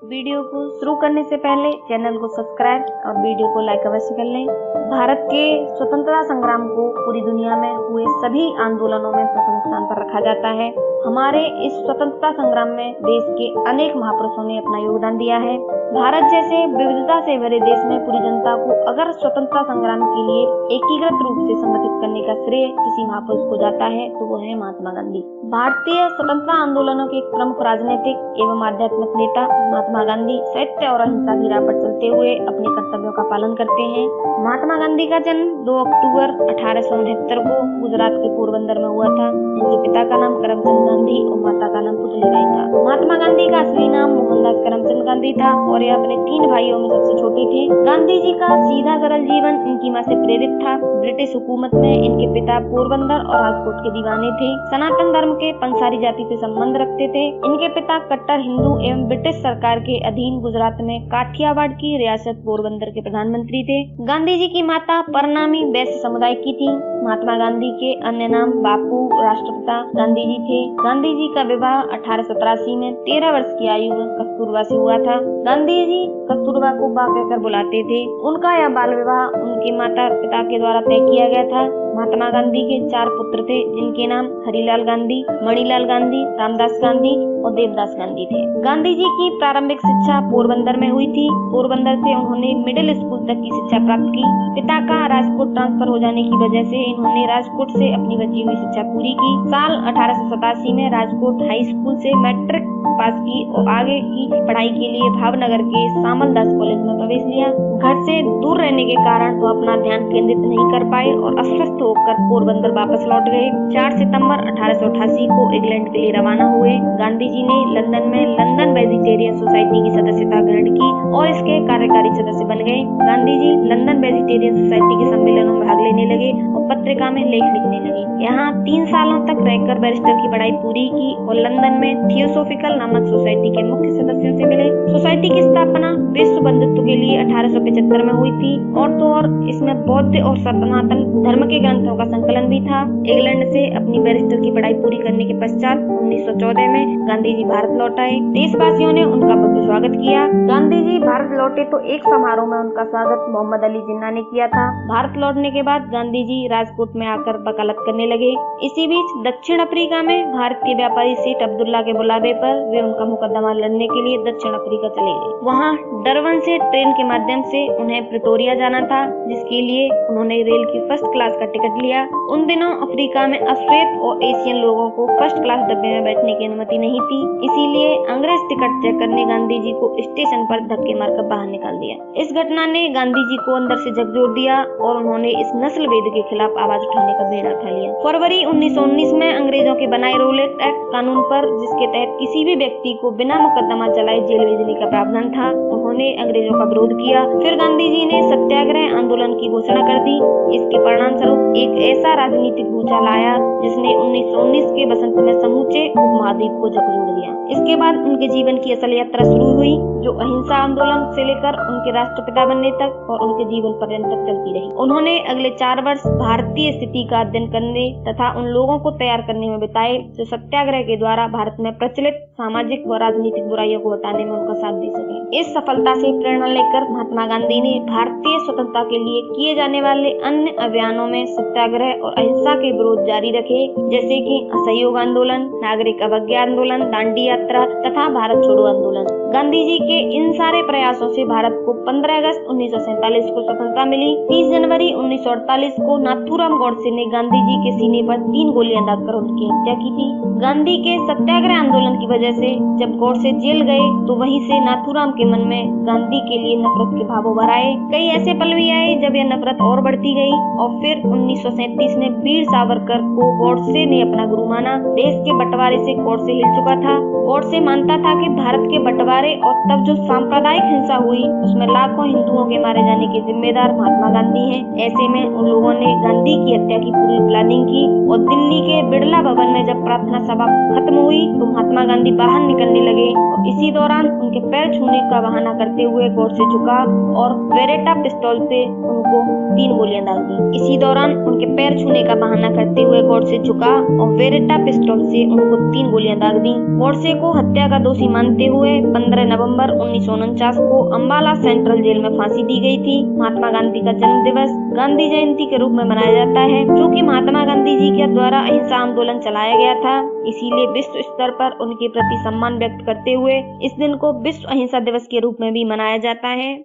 Video को शुरू करने से पहले चैनल को सब्सक्राइब और वीडियो को लाइक अवश्य कर लें। भारत के स्वतंत्रता संग्राम को पूरी दुनिया में हुए सभी आंदोलनों में प्रथम स्थान पर रखा जाता है। हमारे इस स्वतंत्रता संग्राम में देश के अनेक महापुरुषों ने अपना योगदान दिया है। भारत जैसे विविधता से भरे देश में पूरी जनता को अगर स्वतंत्रता संग्राम के लिए एकीकृत रूप से संगठित करने का श्रेय किसी महापुरुष को जाता है तो वो है महात्मा गांधी। भारतीय स्वतंत्रता आंदोलनों के प्रमुख राजनीतिक एवं आध्यात्मिक नेता महात्मा गांधी सत्य और अहिंसा की राह पर चलते हुए अपने कर्तव्यों का पालन करते हैं। महात्मा गांधी का जन्म 2 अक्टूबर 1869 को गुजरात के पोरबंदर में हुआ था। उनके पिता का नाम करमचंद गांधी और माता का नाम पुतलीबाई था। महात्मा गांधी का असली नाम मोहनदास करमचंद गांधी था और ये अपने 3 भाइयों में सबसे छोटे थे। गांधी जी का सीधा सरल जीवन इनकी मां से प्रेरित था। ब्रिटिश हुकूमत में इनके पिता पोरबंदर और राजकोट के दीवाने थे। सनातन धर्म के पंसारी जाति से संबंध रखते थे। इनके पिता कट्टर हिंदू एवं ब्रिटिश सरकार के अधीन गुजरात में काठियावाड़ की रियासत पोरबंदर के प्रधानमंत्री थे। गांधी जी की माता परनामी वैश्य समुदाय की थी। महात्मा गांधी के अन्य नाम बापू, राष्ट्रपिता गांधी जी थे। गांधी जी का विवाह 1883 में 13 वर्ष की आयु में कस्तूरबा से हुआ था। गांधी जी कस्तूरबा को बा कहकर बुलाते थे। उनका यह बाल विवाह उनके माता पिता के द्वारा तय किया गया था। महात्मा गांधी के 4 पुत्र थे जिनके नाम हरिलाल गांधी, मणिलाल गांधी, रामदास गांधी और देवदास गांधी थे। गांधी जी की प्रारंभिक शिक्षा पोरबंदर में हुई थी। पोरबंदर से उन्होंने मिडिल स्कूल तक की शिक्षा प्राप्त की। पिता का राजकोट ट्रांसफर हो जाने की वजह से इन्होंने राजकोट से अपनी बची हुई शिक्षा पूरी की। साल 1887 में राजकोट हाई स्कूल से मैट्रिक पास की और आगे की पढ़ाई के लिए भावनगर के सामलदास कॉलेज में प्रवेश लिया। घर से दूर रहने के कारण वो अपना ध्यान केंद्रित नहीं कर पाए और अस्वस्थ होकर पोरबंदर वापस लौट गए। 4 सितंबर 1888 को इंग्लैंड के लिए रवाना हुए। गांधी जी ने लंदन में लंदन वेजिटेरियन सोसाइटी की सदस्यता ग्रहण की और इसके कार्यकारी सदस्य बन गए। Gandhi ji London vegetarian society के सम्मेलनों में भाग लेने लगे और पत्रिका में लेख लिखने लगे। यहाँ 3 सालों तक रहकर बैरिस्टर की पढ़ाई पूरी की और लंदन में थियोसोफिकल नामक सोसाइटी के मुख्य सदस्यों से मिले। सोसाइटी की स्थापना विश्व बंधुत्व के लिए 1875 में हुई थी और तो और इसमें बौद्ध और सनातन धर्म के ग्रंथों का संकलन भी था। इंग्लैंड से अपनी बैरिस्टर की पढ़ाई पूरी करने के पश्चात 1914 में गांधी जी भारत लौट आए। देशवासियों ने उनका भव्य स्वागत किया। गांधी जी भारत लौटे तो एक समारोह में उनका स्वागत मोहम्मद अली जिन्ना ने किया था। भारत लौटने के बाद गांधी जी राजकोट में आकर वकालत करने लगे। इसी बीच दक्षिण अफ्रीका में भारतीय व्यापारी सेठ अब्दुल्ला के बुलावे पर वे उनका मुकदमा लड़ने के लिए दक्षिण अफ्रीका चले गए। वहाँ डरबन से ट्रेन के माध्यम से उन्हें प्रिटोरिया जाना था, जिसके लिए उन्होंने रेल की फर्स्ट क्लास का टिकट लिया। उन दिनों अफ्रीका में अश्वेत और एशियन लोगों को फर्स्ट क्लास डब्बे में बैठने की अनुमति नहीं थी, इसीलिए अंग्रेज टिकट चेक करने गांधी जी को स्टेशन पर धक्के मारकर बाहर निकाल दिया। इस घटना ने गांधी जी को अंदर से झकझोर दिया और उन्होंने इस नस्ल भेद के खिलाफ आवाज उठाने का बेड़ा उठा लिया। फरवरी 1919 में अंग्रेजों के बनाए रोलेट एक्ट कानून पर, जिसके तहत किसी भी व्यक्ति को बिना मुकदमा चलाए जेल भेजने का प्रावधान था, उन्होंने अंग्रेजों का विरोध किया। फिर गांधी जी ने सत्याग्रह आंदोलन की घोषणा कर दी। इसके परिणाम स्वरूप एक ऐसा राजनीतिक भूचाल आया जिसने 1919 के बसंत में समूचे उपमहाद्वीप को झकझोर दिया। इसके बाद उनके जीवन की असल यात्रा शुरू हुई, जो अहिंसा आंदोलन से लेकर उनके राष्ट्रपिता बनने तक और उनके जीवन पर्यंत तक चलती रही। उन्होंने अगले 4 वर्ष भारतीय स्थिति का अध्ययन करने तथा उन लोगों को तैयार करने में बिताए जो सत्याग्रह के द्वारा भारत में प्रचलित सामाजिक व राजनीतिक बुराइयों को हटाने में उनका साथ दे सके। इस सफलता से प्रेरणा लेकर महात्मा गांधी ने भारतीय स्वतंत्रता के लिए किए जाने वाले अन्य अभियानों में सत्याग्रह और अहिंसा के विरोध जारी रखे, जैसे कि असहयोग आंदोलन, नागरिक अवज्ञा आंदोलन, दांडी यात्रा तथा भारत छोड़ो आंदोलन। गांधी जी के इन सारे प्रयासों से भारत को 15 अगस्त 1947 को स्वतंत्रता मिली। 30 जनवरी 1948 को नाथूराम गौडसे ने गांधी जी के सीने पर 3 गोलियां दागकर उनकी हत्या की थी। गांधी के सत्याग्रह आंदोलन की वजह से जब गौडसे जेल गए तो वहीं से नाथूराम के मन में गांधी के लिए नफरत के भाव उभर आए। कई ऐसे पल भी आए जब यह नफरत और बढ़ती गई और फिर 1937 में वीर सावरकर को गौडसे ने अपना गुरु माना। देश के बंटवारे से गौडसे हिल चुका था। गौडसे मानता था कि भारत के बंटवारे और तब जो सांप्रदायिक हिंसा हुई उसमें लाखों हिंदुओं के मारे जाने के जिम्मेदार महात्मा गांधी हैं। ऐसे में उन लोगों ने गांधी की हत्या की पूरी प्लानिंग की और दिल्ली के बिड़ला भवन में जब प्रार्थना सभा खत्म हुई तो महात्मा गांधी बाहर निकलने लगे और इसी दौरान उनके पैर छूने का बहाना करते हुए गौर से झुका और वेरेटा पिस्तौल से उनको 3 गोलियां दाग दी। इसी दौरान उनके पैर छूने का बहाना करते हुए गौर से झुका और वेरेटा पिस्तौल से उनको 3 गोलियां दाग दी। गौरसे को हत्या का दोषी मानते हुए 15 नवंबर 1949 को अंबाला सेंट्रल जेल में फांसी दी गई थी। महात्मा गांधी का जन्म दिवस गांधी जयंती के रूप में मनाया जाता है, जो कि महात्मा गांधी जी के द्वारा अहिंसा आंदोलन चलाया गया था। इसीलिए विश्व स्तर पर उनके प्रति सम्मान व्यक्त करते हुए इस दिन को विश्व अहिंसा दिवस के रूप में भी मनाया जाता है।